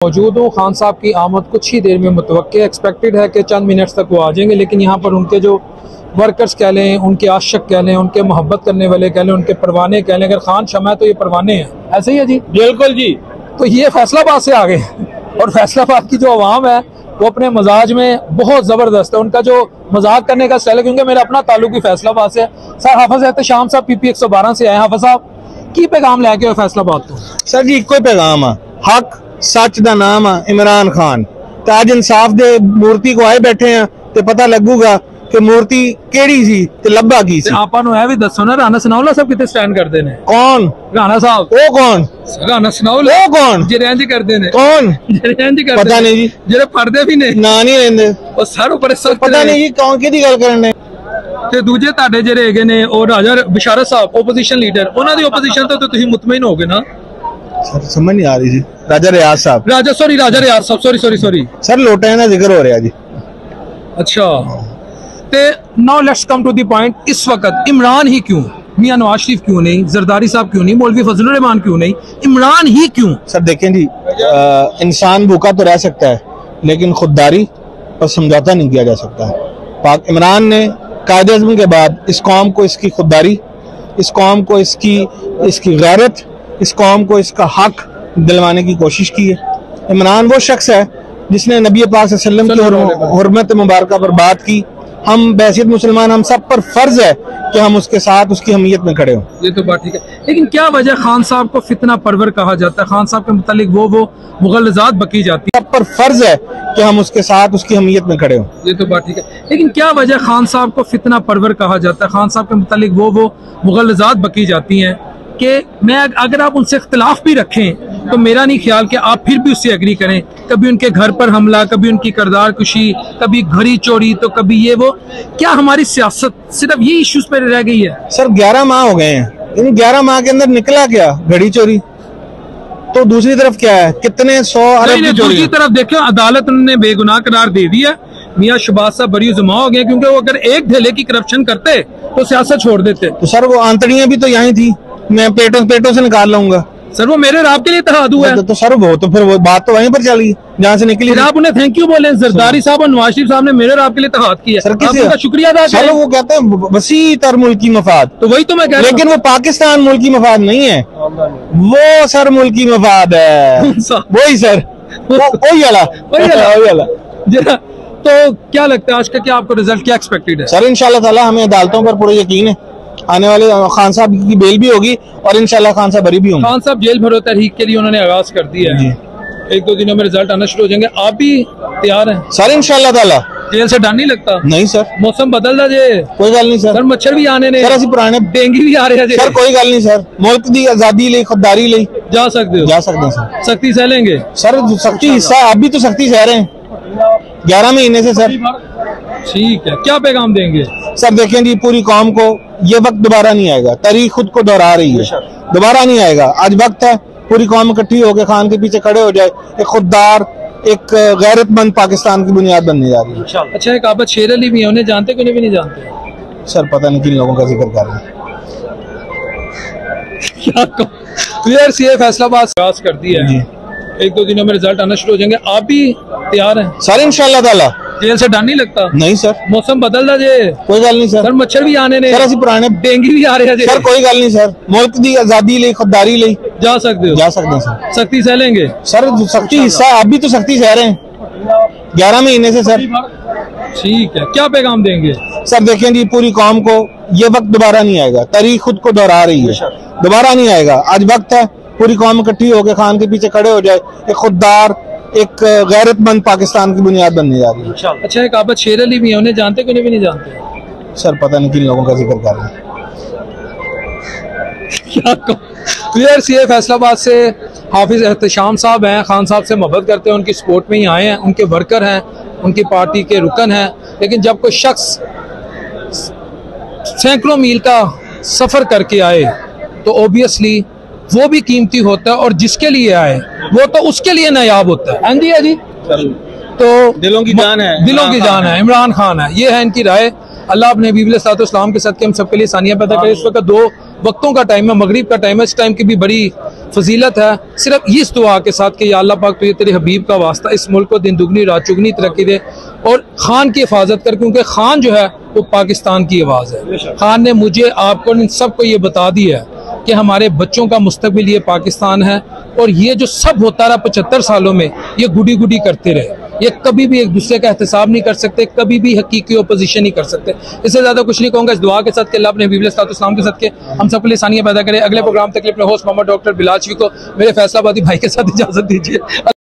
मौजूद हूँ। खान साहब की आमद कुछ ही देर में मुतवक्के एक्सपेक्टेड है कि चंद मिनट्स तक वो आ जाएंगे, लेकिन यहाँ पर उनके जो वर्कर्स कह लें, उनके आशिक कह लें, उनके मोहब्बत करने वाले कह लें, उनके परवाने कह लें, अगर खान शमा है तो ये परवाने हैं, ऐसे ही है जी। बिल्कुल जी। तो ये फैसलाबाद से आ गए और फैसलाबाद की जो आवाम है वो अपने मजाज में बहुत ज़बरदस्त है। उनका जो मजाक करने का स्टाइल है, क्योंकि मेरा अपना ताल्लुक भी फैसलाबाद से है। सर हाफिज एहतशाम साहब PP 112 से आए। हाफिज साहब की पैगाम लैके आए फैसलाबाद तो? सर जी इको पैगाम है, हक सच दा नाम है इमरान खान। तो आज इंसाफ दे मूर्ति को आए बैठे हैं तो पता लगूगा कि मूर्ति केड़ी सी ते लब्बा की सी। आपा नु भी दसो ना, राणा सनाउल्ला साहब कितने स्टैंड करते ने? कौन राणा साहब? ओ कौन? राणा सनाउल्ला ओ कौन? जेरे इंज करते ने? कौन? जेरे इंज करते? पता नहीं जी। जेरे पढ़दे भी ने ना नहीं रहंदे और सर ऊपर सख्त पता नहीं जी कौन किहदी गल करने। ते दूजे ताडे जेरे हैगे ने और राजा बिशारत साहब ओपोजिशन लीडर, उन्हां दी ओपोजिशन तो तुसीं मुतमईन होगे ना? सर समझ नहीं आ रही जी। राजा रियाज साहब, राजा रियाज साहब, सॉरी सर लोटे का जिक्र हो रहा जी। अच्छा, ते now let's come to the point. इस वक्त इमरान ही क्यों? मियां नवाज शरीफ क्यों नहीं? जरदारी साहब क्यों नहीं? मौलवी फजलुर रहमान क्यों नहीं? इमरान ही क्यों? सर देखें जी, इंसान भूखा तो रह सकता है लेकिन खुददारी और समझौता नहीं किया जा सकता है। पाक इमरान ने कायदे आज़म के बाद इस कौम को इसकी खुददारी, इस कौम को इसकी गैरत, इस कौम को इसका हक दिलवाने की कोशिश की है। इमरान वो शख्स है जिसने नबी पाक सल्लल्लाहु अलैहि वसल्लम की हुर्मत मुबारक पर बात की। हम बहसियत मुसलमान, हम सब पर फर्ज है कि हम उसके साथ उसकी हमीयत में खड़े हों। ये तो बात ठीक है, लेकिन क्या वजह खान साहब को फितना परवर कहा जाता है? खान साहब के मुतालिक वो मुगलजात बकी जाती है। सब पर फर्ज है कि हम उसके साथ उसकी हमीयत में खड़े हों। ये तो बात ठीक है, लेकिन क्या वजह खान साहब को फितना परवर कहा जाता है? खान साहब के मुतालिक वो मुगलजात बकी जाती हैं कि मैं अगर आप उनसे इख्तिलाफ भी रखें तो मेरा नहीं ख्याल कि आप फिर भी उससे एग्री करें। कभी उनके घर पर हमला, कभी उनकी किरदार कुशी, कभी घड़ी चोरी, तो कभी ये वो। क्या हमारी सियासत सिर्फ ये इश्यूज पर रह गई है? सर 11 माह हो गए हैं, इन 11 माह के अंदर निकला क्या? घड़ी चोरी। तो दूसरी तरफ क्या है? कितने 100 अरब की चोरी। दूसरी तरफ देखो, अदालत ने बेगुनाह करार दे दिया। मियां शहबाज साहब बरी जमा हो गए, क्योंकि वो अगर एक ढेले की करप्शन करते तो सियासत छोड़ देते। तो सर वो आंतड़ियां भी तो यहीं थी, मैं पेटों से निकाल लाऊंगा। सर वो मेरे राब के लिए तहादु है। तो सर वो तो फिर वो बात तो वहीं पर चली जहाँ से निकली। आप उन्हें थैंक यू बोले। जरदारी साहब और नवाज शरीफ साहब ने मेरे राब के लिए तहाद किया। सर किसी शुक्रिया अदा करें। वो कहते हैं वसी तर मुल्की मफाद, तो वही तो मैं कह रहा हूं। लेकिन वो पाकिस्तान मुल्की मफाद नहीं है, वो सर मुल्की मफाद है। वही सर, वही वाला। तो क्या लगता है आज का, क्या आपको रिजल्ट क्या एक्सपेक्टेड है? सर इंशाल्लाह ताला हमें अदालतों पर पूरा यकीन है, आने वाले खान साहब की बेल भी होगी और इंशाल्लाह खान साहब बरी भी होंगे। खान साहब जेल भरो तहरीक के लिए उन्होंने आगाज कर दिया है, 1-2 दिनों में रिजल्ट आना शुरू हो जाएंगे। आप भी तैयार हैं? सर इंशाल्लाह ताला। जेल से डर नहीं लगता? नहीं सर, मौसम बदलदा जे, कोई गल नहीं सर। मच्छर भी आने ने, सर पुराने डेंगू भी आ रहे हैं सर, कोई गल नहीं सर। मुल्क की आजादी ले, खुददारी ले जा सकते हो, जा सकते हैं सर। सख्ती सह लेंगे सर, सख्ती हिस्सा आप भी तो सख्ती सह रहे हैं 11 महीने से सर। ठीक है, क्या पैगाम देंगे? सर देखें जी, पूरी कौम को ये वक्त दोबारा नहीं आएगा, तारीख खुद को दोहरा रही है, दोबारा नहीं आएगा। आज वक्त है पूरी कौम इकट्ठी होकर खान के पीछे खड़े हो जाए, एक खुददार, एक गैरतमंद पाकिस्तान की बुनियाद बनने जा रही है। अच्छा, एक आबद शेर अली भी है, उन्हें जानते कि नहीं जानते? सर पता नहीं किन लोगों का जिक्र कर रहे हैं। क्या फैसलाबाद कर दिया है, 1-2 दिनों में रिजल्ट आना शुरू हो जाएंगे। आप भी तैयार हैं? सर इंशाल्लाह ताला। जेल से डर नहीं लगता? नहीं सर, मौसम बदलदा जे, कोई गल नहीं सर। मच्छर भी आने ने, सर पुराने डेंगू भी आ रहे हैं सर। कोई गल नहीं सर, मुल्क की आजादी ले, खुददारी ले जा सकते हो, जा सकते हैं सर। सख्ती सह लेंगे सर, सख्ती हिस्सा आप भी तो सख्ती सह रहे हैं 11 महीने से सर। ठीक है, क्या पैगाम देंगे? सर देखें जी, पूरी कौम को ये वक्त दोबारा नहीं आएगा, तारीख खुद को दोहरा रही है, दोबारा नहीं आएगा। आज वक्त है पूरी कौम इकट्ठी होकर खान के पीछे खड़े हो जाए, एक खुददार, एक गैरतमंद पाकिस्तान की बुनियाद बनने जा रही है। अच्छा, एक आबद शेर अली भी है, उन्हें जानते कि नहीं जानते? सर पता नहीं किन लोगों का जिक्र कर रहे हैं। क्या फैसलाबाद से हाफिज एहतशाम साहब हैं, खान साहब से मोहब्बत करते हैं, उनकी सपोर्ट में ही आए हैं, उनके वर्कर हैं, उनकी पार्टी के रुकन हैं। लेकिन जब कोई शख्स सैकड़ों मील का सफर करके आए तो ओबियसली वो भी कीमती होता है, और जिसके लिए आए वो तो उसके लिए नायाब होता है। आंधी है जी, तो दिलों की जान है, दिलों की जान है, इमरान खान है। ये है इनकी राय। अल्लाह अपने बीबी अलैहिस्सलाम के साथ के हम सबके लिए सानिया पैदा करे। इस वक्त 2 वक्तों का टाइम है, मगरिब का टाइम है, इस टाइम की भी बड़ी फजीलत है। सिर्फ इस दुआ के साथ कि या अल्लाह पाक तो ये तेरे हबीब का वास्ता इस मुल्क को दिन दुगनी रात चुगनी तरक्की दे और खान की हिफाजत कर, क्योंकि खान जो है वो पाकिस्तान की आवाज़ है। खान ने मुझे, आपको, इन सबको ये बता दिया है कि हमारे बच्चों का मुस्तकबिल ये पाकिस्तान है। और ये जो सब होता रहा 75 सालों में, ये गुडी गुडी करते रहे, ये कभी भी एक दूसरे का एहतसाब नहीं कर सकते, कभी भी हकीकी ओपोजिशन नहीं कर सकते। इससे ज्यादा कुछ नहीं कहूँगा। इस दुआ के साथ कि अल्लाह अपने हबीब अलैहिस्सलाम के साथ के हम सबके लिए आसानियां पैदा करें। अगले प्रोग्राम तक अपने होस्ट मोहम्मद डॉक्टर बिलाल शफी को मेरे फैसलाबादी भाई के साथ इजाजत दीजिए।